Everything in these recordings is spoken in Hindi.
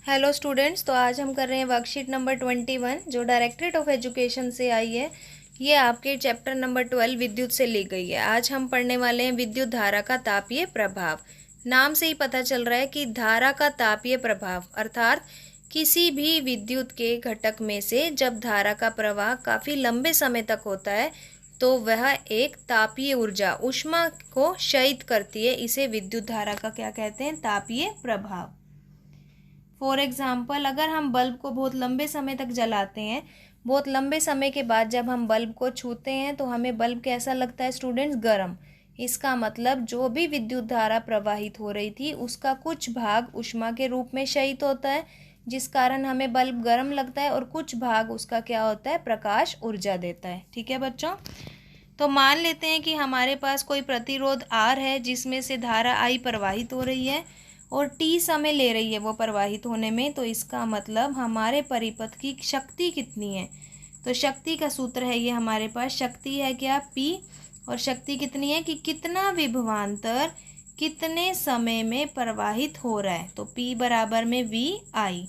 हेलो स्टूडेंट्स, तो आज हम कर रहे हैं वर्कशीट नंबर 21 जो डायरेक्टरेट ऑफ एजुकेशन से आई है। ये आपके चैप्टर नंबर 12 विद्युत से ली गई है। आज हम पढ़ने वाले हैं विद्युत धारा का तापीय प्रभाव। नाम से ही पता चल रहा है कि धारा का तापीय प्रभाव अर्थात किसी भी विद्युत के घटक में से जब धारा का प्रवाह काफ़ी लंबे समय तक होता है तो वह एक तापीय ऊर्जा ऊष्मा को क्षयित करती है। इसे विद्युत धारा का क्या कहते हैं? तापीय प्रभाव। फॉर एग्जाम्पल, अगर हम बल्ब को बहुत लंबे समय तक जलाते हैं, बहुत लंबे समय के बाद जब हम बल्ब को छूते हैं तो हमें बल्ब कैसा लगता है स्टूडेंट्स? गर्म। इसका मतलब जो भी विद्युत धारा प्रवाहित हो रही थी उसका कुछ भाग ऊष्मा के रूप में क्षयित होता है, जिस कारण हमें बल्ब गर्म लगता है, और कुछ भाग उसका क्या होता है? प्रकाश ऊर्जा देता है। ठीक है बच्चों, तो मान लेते हैं कि हमारे पास कोई प्रतिरोध R है जिसमें से धारा I प्रवाहित हो रही है और T समय ले रही है वो प्रवाहित होने में। तो इसका मतलब हमारे परिपथ की शक्ति कितनी है? तो शक्ति का सूत्र है ये, हमारे पास शक्ति है क्या? P। और शक्ति कितनी है कि कितना विभवांतर कितने समय में प्रवाहित हो रहा है। तो P बराबर में VI।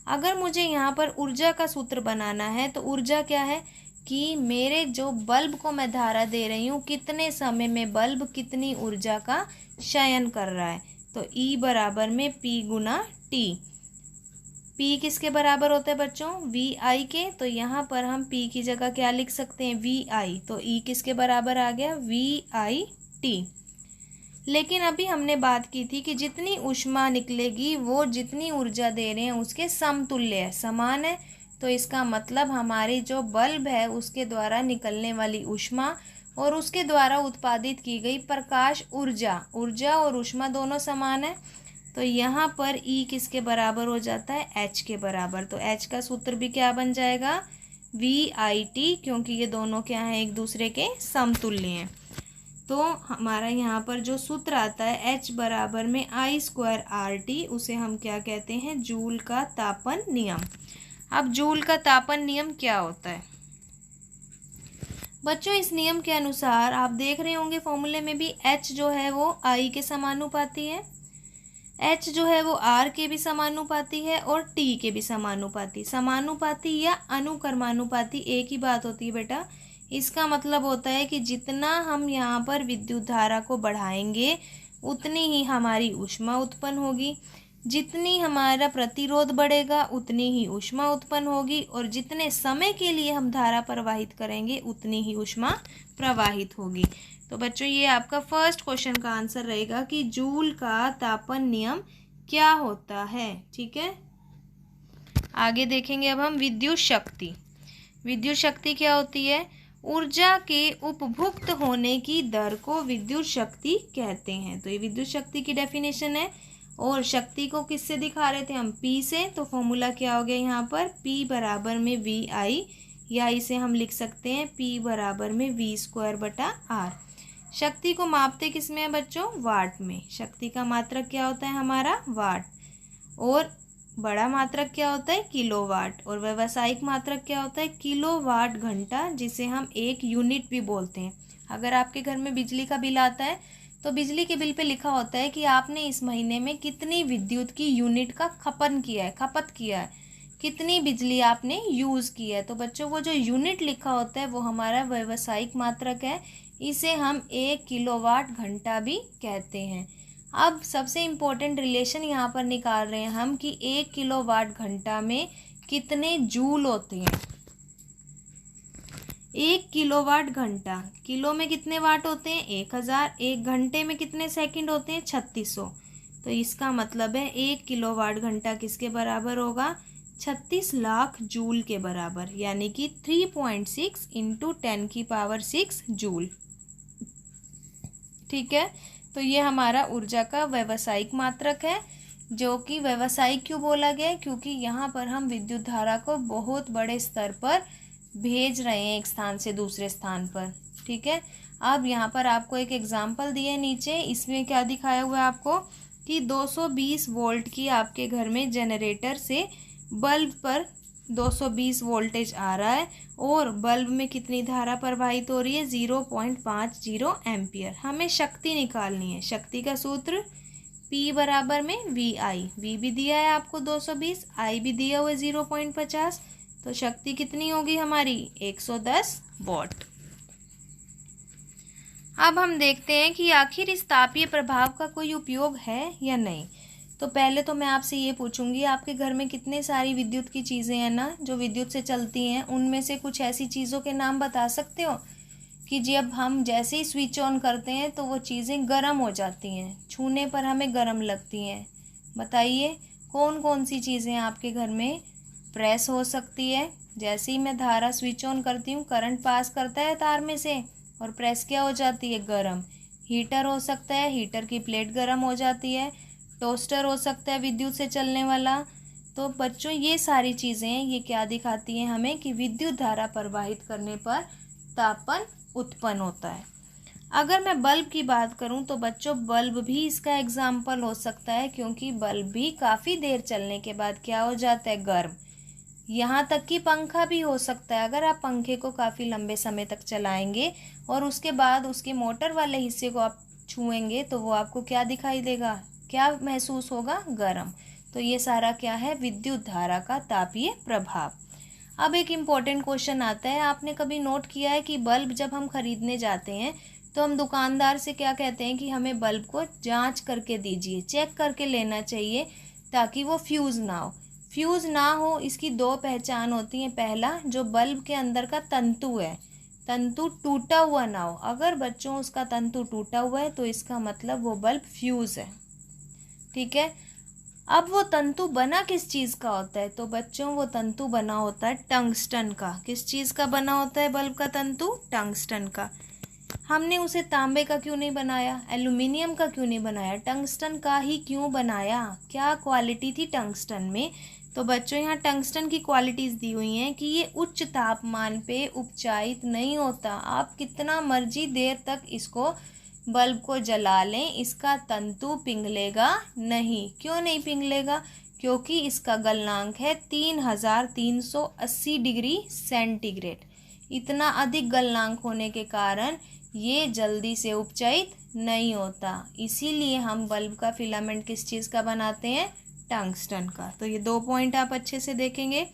अगर मुझे यहाँ पर ऊर्जा का सूत्र बनाना है तो ऊर्जा क्या है कि मेरे जो बल्ब को मैं धारा दे रही हूँ कितने समय में बल्ब कितनी ऊर्जा का क्षयन कर रहा है। तो E बराबर में P गुना T। P किसके बराबर होता है बच्चों? VI के। तो यहाँ पर हम P की जगह क्या लिख सकते हैं? VI। तो E किसके बराबर आ गया? VIT। लेकिन अभी हमने बात की थी कि जितनी ऊष्मा निकलेगी वो जितनी ऊर्जा दे रहे हैं उसके समतुल्य है, समान है। तो इसका मतलब हमारी जो बल्ब है उसके द्वारा निकलने वाली ऊष्मा और उसके द्वारा उत्पादित की गई प्रकाश ऊर्जा और ऊष्मा दोनों समान है। तो यहाँ पर E किसके बराबर हो जाता है? H के बराबर। तो H का सूत्र भी क्या बन जाएगा? VIT, क्योंकि ये दोनों क्या हैं? एक दूसरे के समतुल्य हैं। तो हमारा यहाँ पर जो सूत्र आता है H बराबर में I² RT, उसे हम क्या कहते हैं? जूल का तापन नियम। अब जूल का तापन नियम क्या होता है बच्चों? इस नियम के अनुसार आप देख रहे होंगे फॉर्मूले में भी H जो है वो I के समानुपाती है, H जो है वो R के भी समानुपाती है और T के भी समानुपाती। समानुपाती या अनुक्रमानुपाती एक ही बात होती है बेटा। इसका मतलब होता है कि जितना हम यहाँ पर विद्युत धारा को बढ़ाएंगे उतनी ही हमारी ऊष्मा उत्पन्न होगी, जितनी हमारा प्रतिरोध बढ़ेगा उतनी ही ऊष्मा उत्पन्न होगी, और जितने समय के लिए हम धारा प्रवाहित करेंगे उतनी ही ऊष्मा प्रवाहित होगी। तो बच्चों ये आपका फर्स्ट क्वेश्चन का आंसर रहेगा कि जूल का तापन नियम क्या होता है। ठीक है, आगे देखेंगे अब हम विद्युत शक्ति। विद्युत शक्ति क्या होती है? ऊर्जा के उपभुक्त होने की दर को विद्युत शक्ति कहते हैं। तो ये विद्युत शक्ति की डेफिनेशन है। और शक्ति को किससे दिखा रहे थे हम? P से। तो फॉर्मूला क्या हो गया यहाँ पर? P बराबर में VI, या इसे हम लिख सकते हैं P बराबर में V²/R। शक्ति को मापते किस में है बच्चों? वाट में। शक्ति का मात्रक क्या होता है हमारा? वाट। और बड़ा मात्रक क्या होता है? किलोवाट। और व्यावसायिक मात्रक क्या होता है? किलोवाट घंटा, जिसे हम एक यूनिट भी बोलते हैं। अगर आपके घर में बिजली का बिल आता है तो बिजली के बिल पे लिखा होता है कि आपने इस महीने में कितनी विद्युत की यूनिट का खपत किया है, कितनी बिजली आपने यूज़ की है। तो बच्चों वो जो यूनिट लिखा होता है वो हमारा व्यावसायिक मात्रक है, इसे हम 1 किलोवाट घंटा भी कहते हैं। अब सबसे इम्पोर्टेंट रिलेशन यहाँ पर निकाल रहे हैं हम कि 1 किलोवाट घंटा में कितने जूल होते हैं। 1 किलोवाट घंटा, किलो में कितने वाट होते हैं? 1000। 1 घंटे में कितने सेकंड होते हैं? 3600। तो इसका मतलब है 1 किलोवाट घंटा किसके बराबर होगा? 36 लाख जूल के बराबर, यानी कि 3.6 × 10⁶ जूल। ठीक है, तो ये हमारा ऊर्जा का व्यावसायिक मात्रक है, जो कि व्यावसायिक क्यों बोला गया है? क्योंकि यहाँ पर हम विद्युत धारा को बहुत बड़े स्तर पर भेज रहे हैं एक स्थान से दूसरे स्थान पर। ठीक है, अब यहाँ पर आपको एक एग्जाम्पल दिए नीचे, इसमें क्या दिखाया हुआ है आपको कि 220 वोल्ट की आपके घर में जनरेटर से बल्ब पर 220 वोल्टेज आ रहा है और बल्ब में कितनी धारा प्रवाहित हो रही है? 0.50 एम्पियर। हमें शक्ति निकालनी है। शक्ति का सूत्र P बराबर में VI, V भी दिया है आपको 220, I भी दिया हुआ है 0.50, तो शक्ति कितनी होगी हमारी 110 वॉट। अब हम देखते हैं कि आखिर इस तापीय प्रभाव का कोई उपयोग है या नहीं। तो पहले तो मैं आपसे ये पूछूंगी, आपके घर में कितने सारी विद्युत की चीज़ें हैं ना जो विद्युत से चलती हैं, उनमें से कुछ ऐसी चीज़ों के नाम बता सकते हो कि जब हम जैसे ही स्विच ऑन करते हैं तो वो चीज़ें गर्म हो जाती हैं, छूने पर हमें गर्म लगती हैं। बताइए कौन कौन सी चीज़ें आपके घर में। प्रेस हो सकती है, जैसे ही मैं धारा स्विच ऑन करती हूँ करंट पास करता है तार में से और प्रेस क्या हो जाती है, गर्म। हीटर हो सकता है, हीटर की प्लेट गर्म हो जाती है। टोस्टर हो सकता है विद्युत से चलने वाला। तो बच्चों ये सारी चीज़ें ये क्या दिखाती हैं हमें कि विद्युत धारा प्रवाहित करने पर तापन उत्पन्न होता है। अगर मैं बल्ब की बात करूं तो बच्चों बल्ब भी इसका एग्जाम्पल हो सकता है, क्योंकि बल्ब भी काफ़ी देर चलने के बाद क्या हो जाता है, गर्म। यहाँ तक कि पंखा भी हो सकता है, अगर आप पंखे को काफ़ी लंबे समय तक चलाएंगे और उसके बाद उसके मोटर वाले हिस्से को आप छुएंगे तो वो आपको क्या दिखाई देगा, क्या महसूस होगा, गर्म। तो ये सारा क्या है, विद्युत धारा का तापीय प्रभाव। अब एक इम्पॉर्टेंट क्वेश्चन आता है, आपने कभी नोट किया है कि बल्ब जब हम खरीदने जाते हैं तो हम दुकानदार से क्या कहते हैं कि हमें बल्ब को जांच करके दीजिए, चेक करके लेना चाहिए ताकि वो फ्यूज़ ना हो। फ्यूज़ ना हो इसकी दो पहचान होती हैं। पहला, जो बल्ब के अंदर का तंतु है, तंतु टूटा हुआ ना हो। अगर बच्चों उसका तंतु टूटा हुआ है तो इसका मतलब वो बल्ब फ्यूज़ है। ठीक है। अब वो तंतु बना किस चीज़ का होता है, तो बच्चों वो तंतु बना होता है टंगस्टन का। किस चीज़ का बना होता है बल्ब का तंतु, टंगस्टन का। हमने उसे तांबे का क्यों नहीं बनाया, एल्यूमिनियम का क्यों नहीं बनाया, टंगस्टन का ही क्यों बनाया, क्या क्वालिटी थी टंगस्टन में। तो बच्चों यहाँ टंगस्टन की क्वालिटीज़ दी हुई हैं कि ये उच्च तापमान पे उपचायित नहीं होता। आप कितना मर्जी देर तक इसको बल्ब को जला लें, इसका तंतु पिघलेगा नहीं। क्यों नहीं पिघलेगा, क्योंकि इसका गलनांक है 3380 डिग्री सेंटीग्रेड। इतना अधिक गलनांक होने के कारण ये जल्दी से उपचायित नहीं होता। इसीलिए हम बल्ब का फिलामेंट किस चीज़ का बनाते हैं, टंगस्टन का। तो ये 2 पॉइंट आप अच्छे से देखेंगे।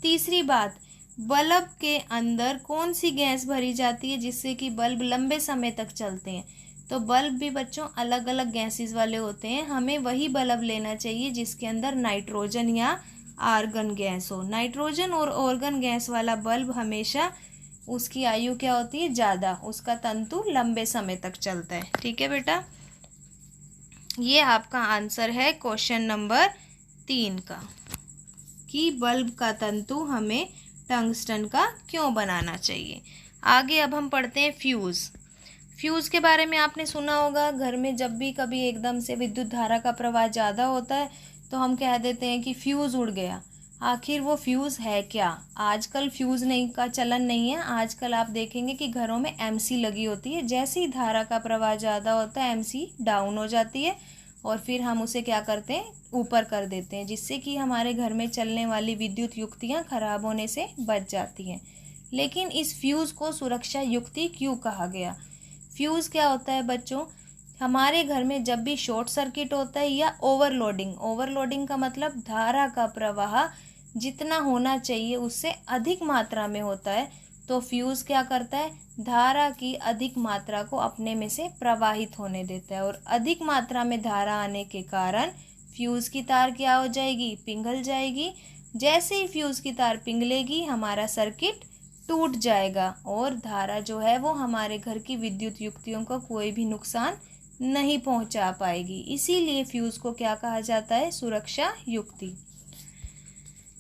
तीसरी बात, बल्ब के अंदर कौन सी गैस भरी जाती है जिससे कि बल्ब लंबे समय तक चलते हैं। तो बल्ब भी बच्चों अलग अलग गैसेस वाले होते हैं। हमें वही बल्ब लेना चाहिए जिसके अंदर नाइट्रोजन या आर्गन गैस हो। नाइट्रोजन और आर्गन गैस वाला बल्ब हमेशा उसकी आयु क्या होती है, ज़्यादा, उसका तंतु लंबे समय तक चलता है। ठीक है बेटा, ये आपका आंसर है क्वेश्चन नंबर 3 का कि बल्ब का तंतु हमें टंगस्टन का क्यों बनाना चाहिए। आगे अब हम पढ़ते हैं फ्यूज़। फ्यूज़ के बारे में आपने सुना होगा, घर में जब भी कभी एकदम से विद्युत धारा का प्रवाह ज़्यादा होता है तो हम कह देते हैं कि फ्यूज़ उड़ गया। आखिर वो फ्यूज़ है क्या। आजकल फ्यूज़ नहीं का चलन नहीं है। आजकल आप देखेंगे कि घरों में एमसी लगी होती है। जैसे ही धारा का प्रवाह ज़्यादा होता है एमसी डाउन हो जाती है और फिर हम उसे क्या करते हैं, ऊपर कर देते हैं, जिससे कि हमारे घर में चलने वाली विद्युत युक्तियाँ खराब होने से बच जाती हैं। लेकिन इस फ्यूज़ को सुरक्षा युक्ति क्यों कहा गया। फ्यूज़ क्या होता है बच्चों, हमारे घर में जब भी शॉर्ट सर्किट होता है या ओवरलोडिंग, ओवरलोडिंग का मतलब धारा का प्रवाह जितना होना चाहिए उससे अधिक मात्रा में होता है, तो फ्यूज़ क्या करता है, धारा की अधिक मात्रा को अपने में से प्रवाहित होने देता है। और अधिक मात्रा में धारा आने के कारण फ्यूज़ की तार क्या हो जाएगी, पिघल जाएगी। जैसे ही फ्यूज़ की तार पिघलेगी हमारा सर्किट टूट जाएगा और धारा जो है वो हमारे घर की विद्युत युक्तियों को कोई भी नुकसान नहीं पहुंचा पाएगी। इसीलिए फ्यूज़ को क्या कहा जाता है, सुरक्षा युक्ति।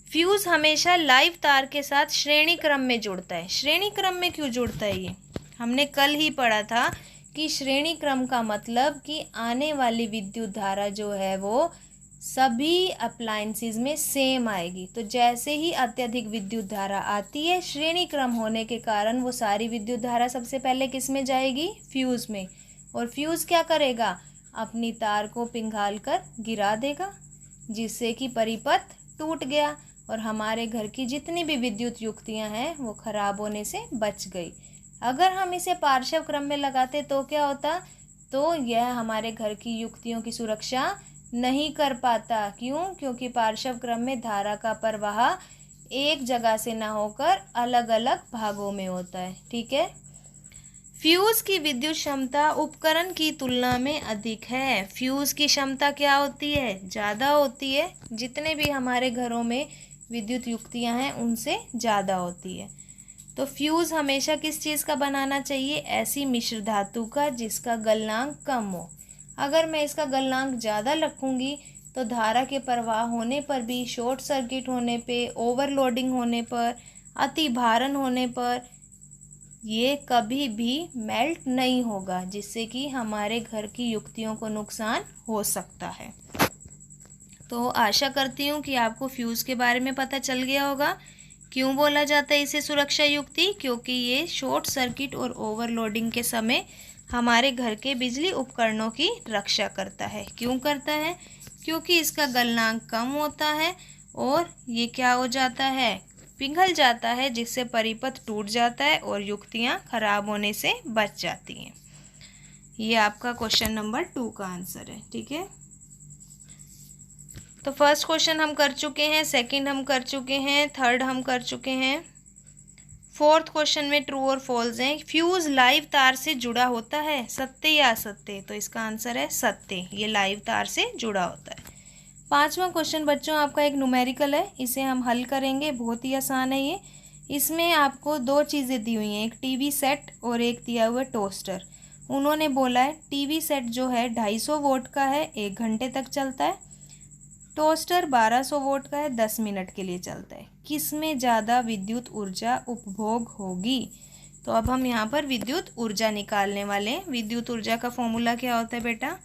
फ्यूज़ हमेशा लाइव तार के साथ श्रेणी क्रम में जुड़ता है। श्रेणी क्रम में क्यों जुड़ता है, ये हमने कल ही पढ़ा था कि श्रेणी क्रम का मतलब कि आने वाली विद्युत धारा जो है वो सभी अप्लायंसेस में सेम आएगी। तो जैसे ही अत्यधिक विद्युत धारा आती है, श्रेणी क्रम होने के कारण वो सारी विद्युत धारा सबसे पहले किस में जाएगी, फ्यूज़ में। और फ्यूज़ क्या करेगा, अपनी तार को पिघाल कर गिरा देगा, जिससे कि परिपथ टूट गया और हमारे घर की जितनी भी विद्युत युक्तियां हैं वो खराब होने से बच गई। अगर हम इसे पार्श्व क्रम में लगाते तो क्या होता, तो यह हमारे घर की युक्तियों की सुरक्षा नहीं कर पाता। क्यों? क्योंकि पार्श्व क्रम में धारा का प्रवाह एक जगह से ना होकर अलग अलग भागों में होता है। ठीक है। फ्यूज की विद्युत क्षमता उपकरण की तुलना में अधिक है। फ्यूज की क्षमता क्या होती है? ज़्यादा होती है। जितने भी हमारे घरों में विद्युत युक्तियां हैं उनसे ज़्यादा होती है। तो फ्यूज हमेशा किस चीज़ का बनाना चाहिए? ऐसी मिश्र धातु का जिसका गलनांक कम हो। अगर मैं इसका गलनांक ज़्यादा रखूँगी तो धारा के प्रवाह होने पर भी, शॉर्ट सर्किट होने पे, ओवरलोडिंग होने पर, अति भारण होने पर ये कभी भी मेल्ट नहीं होगा, जिससे कि हमारे घर की युक्तियों को नुकसान हो सकता है। तो आशा करती हूँ कि आपको फ्यूज़ के बारे में पता चल गया होगा। क्यों बोला जाता है इसे सुरक्षा युक्ति? क्योंकि ये शॉर्ट सर्किट और ओवरलोडिंग के समय हमारे घर के बिजली उपकरणों की रक्षा करता है। क्यों करता है? क्योंकि इसका गलनांक कम होता है और ये क्या हो जाता है? पिघल जाता है, जिससे परिपथ टूट जाता है और युक्तियाँ खराब होने से बच जाती हैं। ये आपका क्वेश्चन नंबर 2 का आंसर है। ठीक है। तो फर्स्ट क्वेश्चन हम कर चुके हैं, सेकंड हम कर चुके हैं, थर्ड हम कर चुके हैं। फोर्थ क्वेश्चन में ट्रू और फॉल्स है। फ्यूज लाइव तार से जुड़ा होता है, सत्य या असत्य? तो इसका आंसर है सत्य। ये लाइव तार से जुड़ा होता है। पांचवा क्वेश्चन बच्चों आपका एक न्यूमेरिकल है, इसे हम हल करेंगे। बहुत ही आसान है ये। इसमें आपको 2 चीज़ें दी हुई हैं, एक टीवी सेट और एक दिया हुआ टोस्टर। उन्होंने बोला है टीवी सेट जो है 250 वोट का है, 1 घंटे तक चलता है। टोस्टर 1200 वोट का है, 10 मिनट के लिए चलता है। किसमें ज़्यादा विद्युत ऊर्जा उपभोग होगी? तो अब हम यहाँ पर विद्युत ऊर्जा निकालने वाले हैं। विद्युत ऊर्जा का फॉर्मूला क्या होता है बेटा?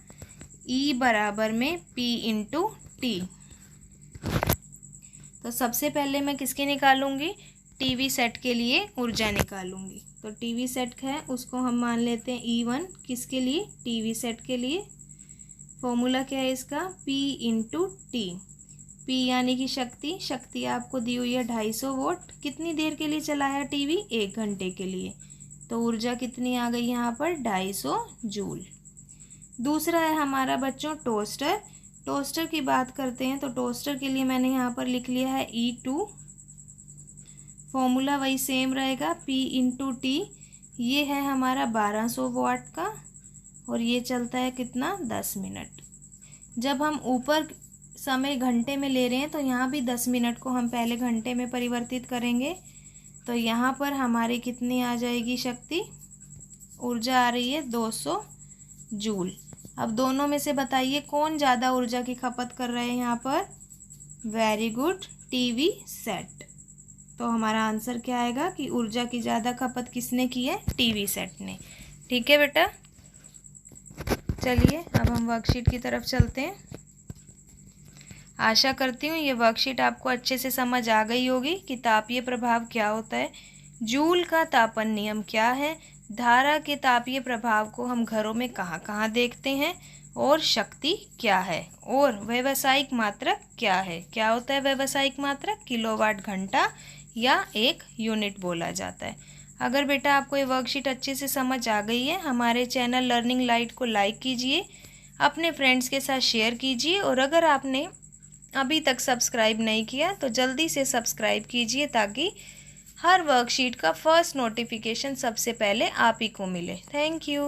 E बराबर में P इंटू टी। तो सबसे पहले मैं किसकी निकालूंगी? टीवी सेट के लिए ऊर्जा निकालूंगी। तो टीवी सेट है उसको हम मान लेते हैं E1। किसके लिए? टीवी सेट के लिए। फॉर्मूला क्या है इसका? P into T. P यानी कि शक्ति। शक्ति आपको दी हुई है 250 वोट। कितनी देर के लिए चला है टीवी? 1 घंटे के लिए। तो ऊर्जा कितनी आ गई यहाँ पर? 250 जूल। दूसरा है हमारा बच्चों टोस्टर। टोस्टर की बात करते हैं तो टोस्टर के लिए मैंने यहाँ पर लिख लिया है E2। फॉर्मूला वही सेम रहेगा, P इंटू टी। ये है हमारा 1200 वाट का और ये चलता है कितना? 10 मिनट। जब हम ऊपर समय घंटे में ले रहे हैं तो यहाँ भी 10 मिनट को हम पहले घंटे में परिवर्तित करेंगे। तो यहाँ पर हमारी कितनी आ जाएगी शक्ति? ऊर्जा आ रही है 200 जूल। अब दोनों में से बताइए कौन ज़्यादा ऊर्जा की खपत कर रहे हैं यहाँ पर? Very good, TV set. तो हमारा आंसर क्या आएगा कि ऊर्जा की ज़्यादा खपत किसने की है? टीवी सेट ने। ठीक है बेटा। चलिए अब हम वर्कशीट की तरफ चलते हैं। आशा करती हूँ ये वर्कशीट आपको अच्छे से समझ आ गई होगी कि तापीय प्रभाव क्या होता है, जूल का तापन नियम क्या है, धारा के तापीय प्रभाव को हम घरों में कहाँ कहाँ देखते हैं, और शक्ति क्या है, और व्यावसायिक मात्रक क्या है। क्या होता है व्यावसायिक मात्रक? किलोवाट घंटा या 1 यूनिट बोला जाता है। अगर बेटा आपको ये वर्कशीट अच्छे से समझ आ गई है, हमारे चैनल लर्निंग लाइट को लाइक कीजिए, अपने फ्रेंड्स के साथ शेयर कीजिए, और अगर आपने अभी तक सब्सक्राइब नहीं किया तो जल्दी से सब्सक्राइब कीजिए ताकि हर वर्कशीट का फर्स्ट नोटिफिकेशन सबसे पहले आप ही को मिले। Thank you.